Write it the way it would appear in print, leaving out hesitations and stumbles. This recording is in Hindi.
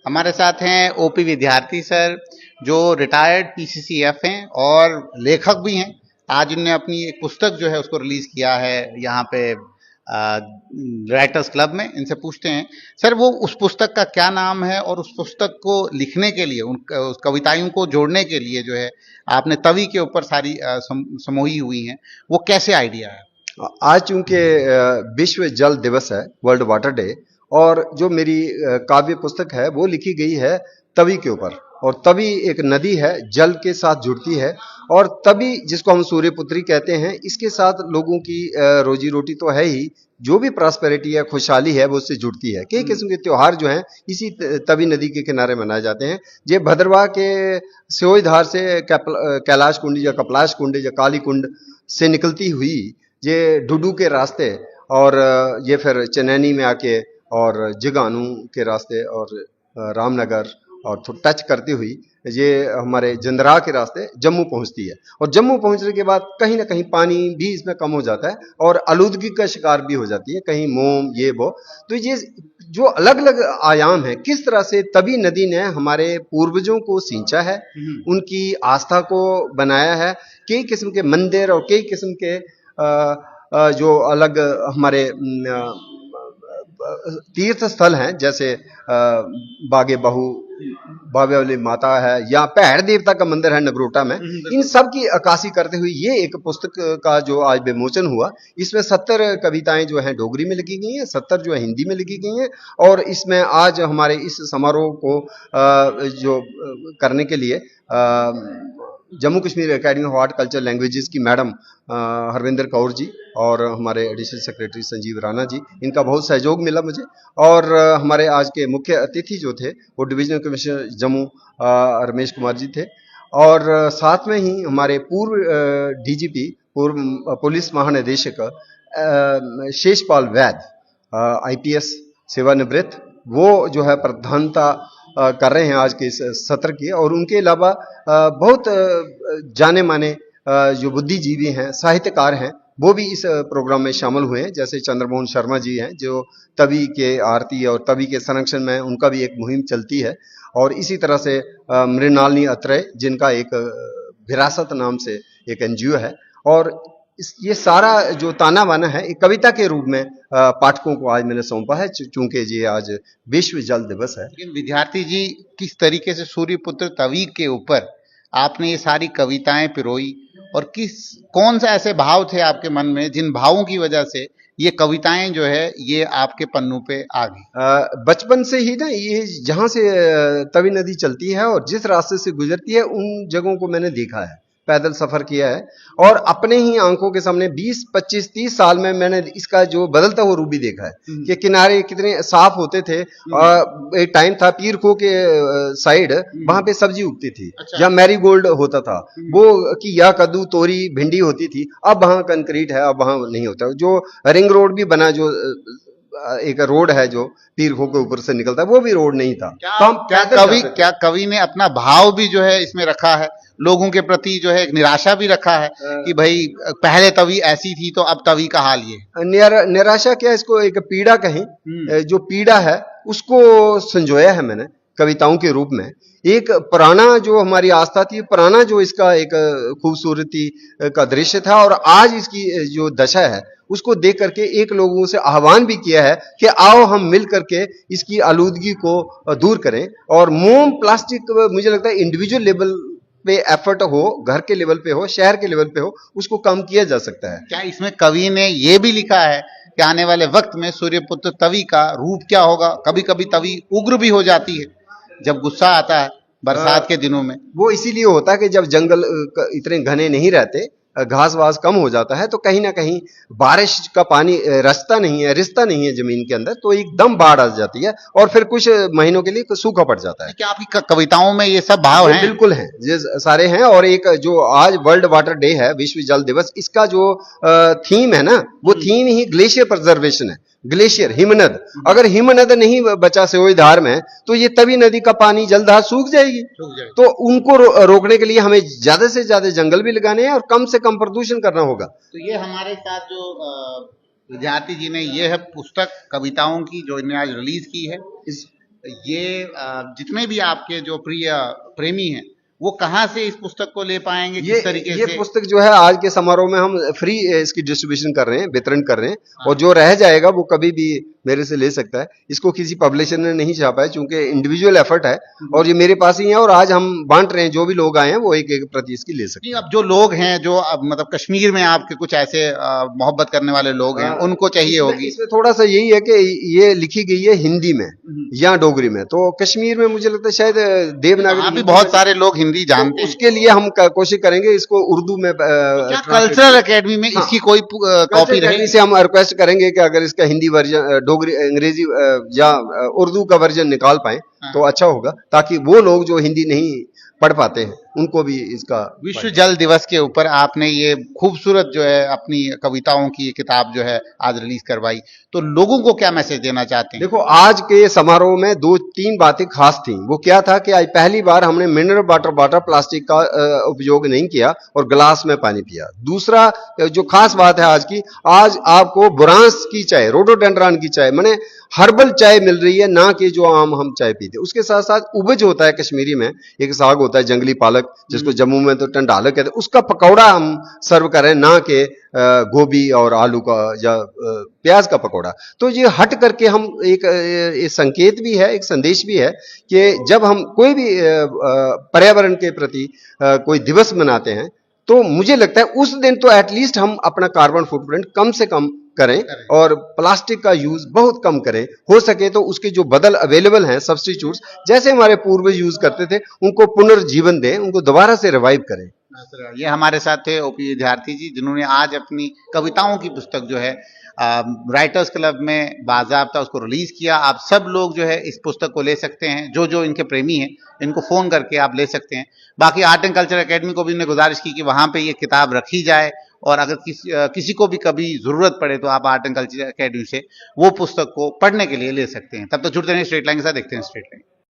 हमारे साथ हैं ओपी विद्यार्थी सर, जो रिटायर्ड पीसीसीएफ हैं और लेखक भी हैं। आज उन्होंने अपनी एक पुस्तक जो है उसको रिलीज किया है यहाँ पे राइटर्स क्लब में। इनसे पूछते हैं सर वो उस पुस्तक का क्या नाम है और उस पुस्तक को लिखने के लिए उस कविताओं को जोड़ने के लिए जो है आपने तवी के ऊपर सारी समूही हुई हैं, वो कैसे आइडिया है? आज चूंकि विश्व जल दिवस है, वर्ल्ड वाटर डे, और जो मेरी काव्य पुस्तक है वो लिखी गई है तवी के ऊपर। और तवी एक नदी है, जल के साथ जुड़ती है, और तवी जिसको हम सूर्यपुत्री कहते हैं, इसके साथ लोगों की रोजी रोटी तो है ही, जो भी प्रॉस्पेरिटी है, खुशहाली है, वो उससे जुड़ती है। कई किस्म के त्योहार जो हैं इसी तवी नदी के किनारे मनाए जाते हैं। ये भद्रवाह के स्योई धार से कैलाश कुंड या कपलाश कुंड या काली कुंड से निकलती हुई ये डुडू के रास्ते, और ये फिर चनैनी में आके और जिगानू के रास्ते और रामनगर और टच करती हुई ये हमारे जंदरा के रास्ते जम्मू पहुंचती है। और जम्मू पहुंचने के बाद कहीं ना कहीं पानी भी इसमें कम हो जाता है और आलूदगी का शिकार भी हो जाती है, कहीं मोम ये वो। तो ये जो अलग अलग आयाम है, किस तरह से तवी नदी ने हमारे पूर्वजों को सींचा है, उनकी आस्था को बनाया है। कई किस्म के मंदिर और कई किस्म के जो अलग हमारे तीर्थ स्थल हैं, जैसे बागे बहू, बाबे वाली माता है, या पैड़ देवता का मंदिर है नगरोटा में, इन सब की अक्कासी करते हुए ये एक पुस्तक का जो आज विमोचन हुआ। इसमें 70 कविताएं जो हैं डोगरी में लिखी गई हैं, 70 जो है हिंदी में लिखी गई हैं। और इसमें आज हमारे इस समारोह को जो करने के लिए Jammu Kashmir academy of art culture languages की मैडम हरविंदर कौर जी और हमारे एडिशनल सेक्रेटरी संजीव राणा जी, इनका बहुत सहयोग मिला मुझे। और हमारे आज के मुख्य अतिथि जो थे वो डिविजनल कमिश्नर जम्मू रमेश कुमार जी थे, और साथ में ही हमारे पूर्व डीजीपी, पूर्व पुलिस महानिदेशक शेषपाल वैद, आईपीएस सेवानिवृत्त, वो जो है प्रधानता कर रहे हैं आज के इस सत्र की। और उनके अलावा बहुत जाने माने जो बुद्धिजीवी हैं, साहित्यकार हैं, वो भी इस प्रोग्राम में शामिल हुए हैं। जैसे चंद्रमोहन शर्मा जी हैं, जो तवी के आरती और तवी के संरक्षण में उनका भी एक मुहिम चलती है। और इसी तरह से मृणालिनी अत्रेय, जिनका एक विरासत नाम से एक एनजीओ है। और ये सारा जो ताना बाना है एक कविता के रूप में पाठकों को आज मैंने सौंपा है, चूंकि ये आज विश्व जल दिवस है। लेकिन विद्यार्थी जी, किस तरीके से सूर्यपुत्र तवी के ऊपर आपने ये सारी कविताएं पिरोई, और कौन सा ऐसे भाव थे आपके मन में जिन भावों की वजह से ये कविताएं जो है ये आपके पन्नों पे आ गई? बचपन से ही ना, ये जहां से तवी नदी चलती है और जिस रास्ते से गुजरती है, उन जगहों को मैंने देखा है, पैदल सफर किया है, और अपने ही आंखों के सामने 20, 25, 30 साल में मैंने इसका जो बदलता हुआ रूप भी देखा है कि किनारे कितने साफ होते थे। एक टाइम था पीर खो के साइड, वहां पे सब्जी उगती थी। अच्छा। या मैरीगोल्ड होता था, वो कि या कद्दू, तोरी, भिंडी होती थी। अब वहां कंक्रीट है, अब वहां नहीं होता। जो रिंग रोड भी बना, जो एक रोड है जो पीर खो के ऊपर से निकलता है, वो भी रोड नहीं था। क्या कवि ने अपना भाव भी जो है इसमें रखा है, लोगों के प्रति जो है एक निराशा भी रखा है कि भाई पहले तवी ऐसी थी तो अब तवी का हाल ये? निराशा क्या, इसको एक पीड़ा कहीं, जो पीड़ा है उसको संजोया है मैंने कविताओं के रूप में। एक पुराना जो हमारी आस्था थी, पुराना जो इसका एक खूबसूरती का दृश्य था, और आज इसकी जो दशा है उसको देख करके एक लोगों से आह्वान भी किया है कि आओ हम मिल करके इसकी आलूदगी को दूर करें। और मोम प्लास्टिक, मुझे लगता है इंडिविजुअल लेवल पे एफर्ट हो, घर के लेवल पे हो, शहर के लेवल पे हो, उसको कम किया जा सकता है। क्या इसमें कवि ने ये भी लिखा है कि आने वाले वक्त में सूर्यपुत्र तवी का रूप क्या होगा? कभी कभी तवी उग्र भी हो जाती है जब गुस्सा आता है बरसात के दिनों में। वो इसीलिए होता है कि जब जंगल इतने घने नहीं रहते, घास वास कम हो जाता है, तो कहीं ना कहीं बारिश का पानी रिश्ता नहीं है जमीन के अंदर, तो एकदम बाढ़ आ जाती है और फिर कुछ महीनों के लिए सूखा पड़ जाता है। क्या आपकी कविताओं में ये सब भाव हैं? बिल्कुल हैं, ये सारे हैं। और एक जो आज वर्ल्ड वाटर डे है, विश्व जल दिवस, इसका जो थीम है ना, वो थीम ही ग्लेशियर प्रिजर्वेशन है। ग्लेशियर, हिमनद, अगर हिमनद नहीं बचा स्योई धार में, तो ये तवी नदी का पानी जलधार सूख जाएगी। तो उनको रोकने के लिए हमें ज्यादा से ज्यादा जंगल भी लगाने हैं और कम से कम प्रदूषण करना होगा। तो ये हमारे साथ जो विद्यार्थी जी ने, ये है पुस्तक कविताओं की जो इन्हें आज रिलीज की है। ये जितने भी आपके जो प्रिय प्रेमी हैं वो कहाँ से इस पुस्तक को ले पाएंगे, किस तरीके ये से? पुस्तक जो है आज के समारोह में हम फ्री इसकी डिस्ट्रीब्यूशन कर रहे हैं, वितरण कर रहे हैं। हाँ। और जो रह जाएगा वो कभी भी मेरे से ले सकता है। इसको किसी पब्लिशर ने नहीं छापा है, क्योंकि इंडिविजुअल एफर्ट है और ये मेरे पास ही है। और आज हम बांट रहे हैं, जो भी लोग आए हैं वो एक एक प्रति इसकी ले सकते नहीं, अब जो लोग हैं जो अब मतलब कश्मीर में आपके कुछ ऐसे मोहब्बत करने वाले लोग हैं हैं। उनको चाहिए इसमें, होगी। इसमें थोड़ा सा यही है कि ये लिखी गई है हिंदी में या डोगरी में। तो कश्मीर में मुझे लगता है शायद देवनागरी वहाँ भी हिंदी बहुत में- सारे लोग हिंदी तो जानते हैं। उसके लिए हम कोशिश करेंगे इसको उर्दू में क्या कल्चरल एकेडमी में हाँ। इसकी कोई कॉपी रहे? से हम रिक्वेस्ट करेंगे कि अगर इसका हिंदी वर्जन, डोगरी, अंग्रेजी या उर्दू का वर्जन निकाल पाए हाँ। तो अच्छा होगा, ताकि वो लोग जो हिंदी नहीं पढ़ पाते हैं उनको भी इसका विश्व जल दिवस के ऊपर आपने ये खूबसूरत जो है अपनी कविताओं की ये किताब जो है आज रिलीज करवाई, तो लोगों को क्या मैसेज देना चाहते हैं? देखो, आज के समारोह में दो तीन बातें खास थी। वो क्या था कि आज पहली बार हमने मिनरल वाटर प्लास्टिक का उपयोग नहीं किया और ग्लास में पानी पिया। दूसरा जो खास बात है आज की, आज आपको बुरांस की चाय, रोडोडेंड्रॉन की चाय, माने हर्बल चाय मिल रही है, ना कि जो आम हम चाय पीते। उसके साथ साथ उबज होता है कश्मीरी में, एक साग होता है जंगली पालक, जिसको जम्मू में तो टंडालक कहते हैं, उसका पकौड़ा हम सर्व करें, ना कि गोभी और आलू का या प्याज का पकौड़ा। तो ये हट करके हम एक संकेत भी है, एक संदेश भी है कि जब हम कोई भी पर्यावरण के प्रति कोई दिवस मनाते हैं, तो मुझे लगता है उस दिन तो एटलीस्ट हम अपना कार्बन फुटप्रिंट कम से कम करें और प्लास्टिक का यूज बहुत कम करें। हो सके तो उसके जो बदल अवेलेबल हैं, सब्स्टिट्यूट्स, जैसे हमारे पूर्वज यूज करते थे, उनको पुनर्जीवन दें, उनको दोबारा से रिवाइव करें। ये हमारे साथ थे ओपी विद्यार्थी जी, जिन्होंने आज अपनी कविताओं की पुस्तक जो है राइटर्स क्लब में बाज़ाब्ता उसको रिलीज किया। आप सब लोग जो है इस पुस्तक को ले सकते हैं, जो जो इनके प्रेमी हैं इनको फोन करके आप ले सकते हैं। बाकी आर्ट एंड कल्चर एकेडमी को भी उन्होंने गुजारिश की कि वहां पे ये किताब रखी जाए, और अगर किसी को भी कभी जरूरत पड़े तो आप आर्ट एंड कल्चर एकेडमी से वो पुस्तक को पढ़ने के लिए ले सकते हैं। तब तो जुड़ते रहिए स्ट्रेट लाइन के साथ, देखते हैं स्ट्रेट लाइन।